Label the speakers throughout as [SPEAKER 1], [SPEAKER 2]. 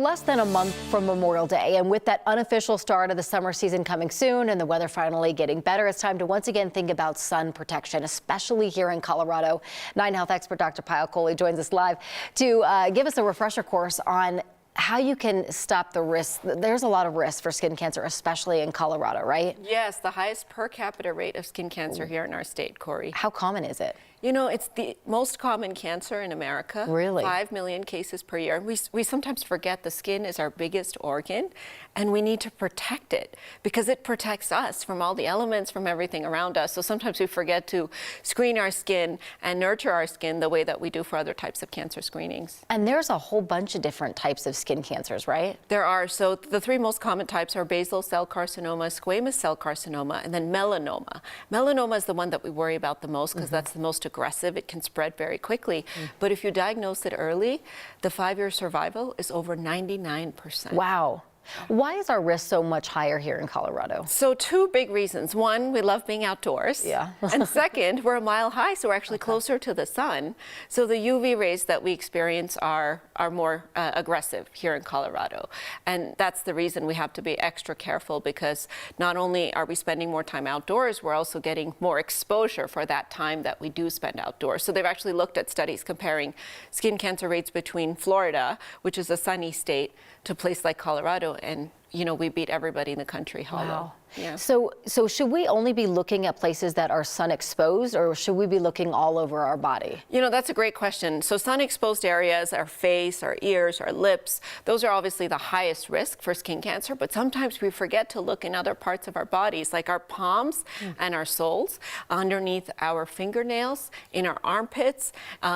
[SPEAKER 1] Less than a month from Memorial Day, and with that unofficial start of the summer season coming soon and the weather finally getting better, it's time to once again think about sun protection, especially here in Colorado. 9 Health expert Dr. Payal Kohli joins us live to give us a refresher course on how you can stop the risk. There's a lot of risk for skin cancer, especially in Colorado, right?
[SPEAKER 2] Yes, the highest per capita rate of skin cancer here in our state, Corey.
[SPEAKER 1] How common is it?
[SPEAKER 2] You know, it's the most common cancer in America.
[SPEAKER 1] Really?
[SPEAKER 2] 5 million cases per year. We sometimes forget the skin is our biggest organ, and we need to protect it because it protects us from all the elements, from everything around us. So sometimes we forget to screen our skin and nurture our skin the way that we do for other types of cancer screenings.
[SPEAKER 1] And there's a whole bunch of different types of skin cancers, right?
[SPEAKER 2] There are. So the 3 most common types are basal cell carcinoma, squamous cell carcinoma, and then melanoma. Melanoma is the one that we worry about the most because that's the most aggressive. It can spread very quickly. But if you diagnose it early, the 5-year survival is over 99%.
[SPEAKER 1] Wow. Why is our risk so much higher here in Colorado?
[SPEAKER 2] So 2 big reasons. One, we love being outdoors.
[SPEAKER 1] Yeah.
[SPEAKER 2] And second, we're a mile high, so we're actually closer to the sun. So the UV rays that we experience are more aggressive here in Colorado. And that's the reason we have to be extra careful, because not only are we spending more time outdoors, we're also getting more exposure for that time that we do spend outdoors. So they've actually looked at studies comparing skin cancer rates between Florida, which is a sunny state, to a place like Colorado, and you know, we beat everybody in the country hollow.
[SPEAKER 1] Wow.
[SPEAKER 2] Yeah.
[SPEAKER 1] So should we only be looking at places that are sun exposed, or should we be looking all over our body?
[SPEAKER 2] You know, that's a great question. So sun exposed areas, our face, our ears, our lips, those are obviously the highest risk for skin cancer, but sometimes we forget to look in other parts of our bodies, like our palms and our soles, underneath our fingernails, in our armpits,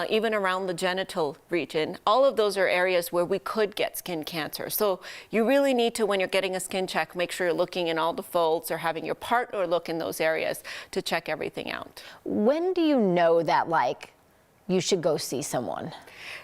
[SPEAKER 2] even around the genital region. All of those are areas where we could get skin cancer. So you really need to, when you're getting a skin check, make sure you're looking in all the folds or having your partner look in those areas to check everything out.
[SPEAKER 1] When do you know that, like, you should go see someone?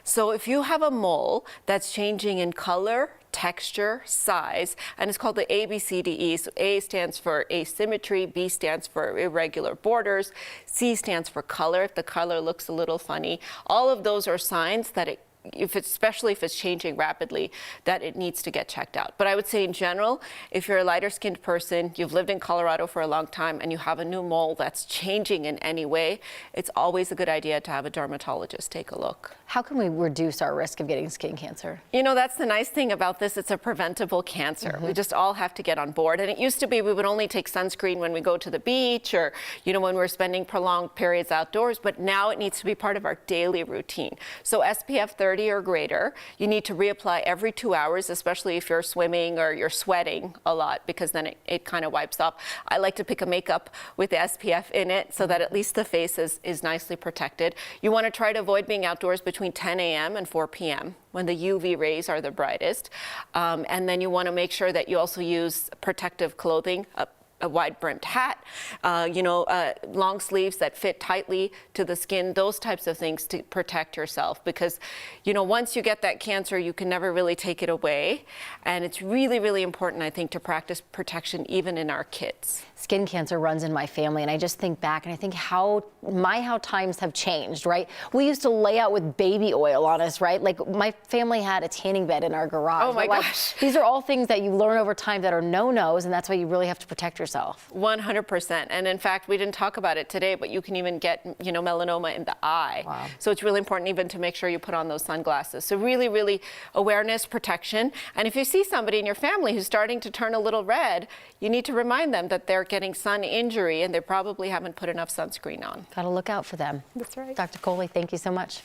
[SPEAKER 2] So if you have a mole that's changing in color, texture, size, and it's called the ABCDE. So A stands for asymmetry, B stands for irregular borders, C stands for color, if the color looks a little funny. All of those are signs that especially if it's changing rapidly, that it needs to get checked out. But I would say in general, if you're a lighter skinned person, you've lived in Colorado for a long time, and you have a new mole that's changing in any way, it's always a good idea to have a dermatologist take a look.
[SPEAKER 1] How can we reduce our risk of getting skin cancer?
[SPEAKER 2] You know, that's the nice thing about this. It's a preventable cancer. We just all have to get on board. And it used to be we would only take sunscreen when we go to the beach, or, you know, when we're spending prolonged periods outdoors. But now it needs to be part of our daily routine. So SPF 30 or greater, you need to reapply every 2 hours, especially if you're swimming or you're sweating a lot, because then it kind of wipes off. I like to pick a makeup with the SPF in it so that at least the face is nicely protected. You want to try to avoid being outdoors between 10 a.m. and 4 p.m. when the UV rays are the brightest. And then you want to make sure that you also use protective clothing, a wide-brimmed hat, long sleeves that fit tightly to the skin, those types of things to protect yourself. Because, you know, once you get that cancer, you can never really take it away. And it's really, really important, I think, to practice protection even in our kids.
[SPEAKER 1] Skin cancer runs in my family, and I just think back and I think how times have changed, right? We used to lay out with baby oil on us, right? Like, my family had a tanning bed in our garage.
[SPEAKER 2] Oh my gosh.
[SPEAKER 1] These are all things that you learn over time that are no-nos, and that's why you really have to protect yourself.
[SPEAKER 2] 100%. And in fact, we didn't talk about it today, but you can even get, you know, melanoma in the eye.
[SPEAKER 1] Wow.
[SPEAKER 2] So it's really important even to make sure you put on those sunglasses. So really, really awareness, protection. And if you see somebody in your family who's starting to turn a little red, you need to remind them that they're getting sun injury and they probably haven't put enough sunscreen on.
[SPEAKER 1] Got to look out for them.
[SPEAKER 2] That's right.
[SPEAKER 1] Dr. Kohli, thank you so much.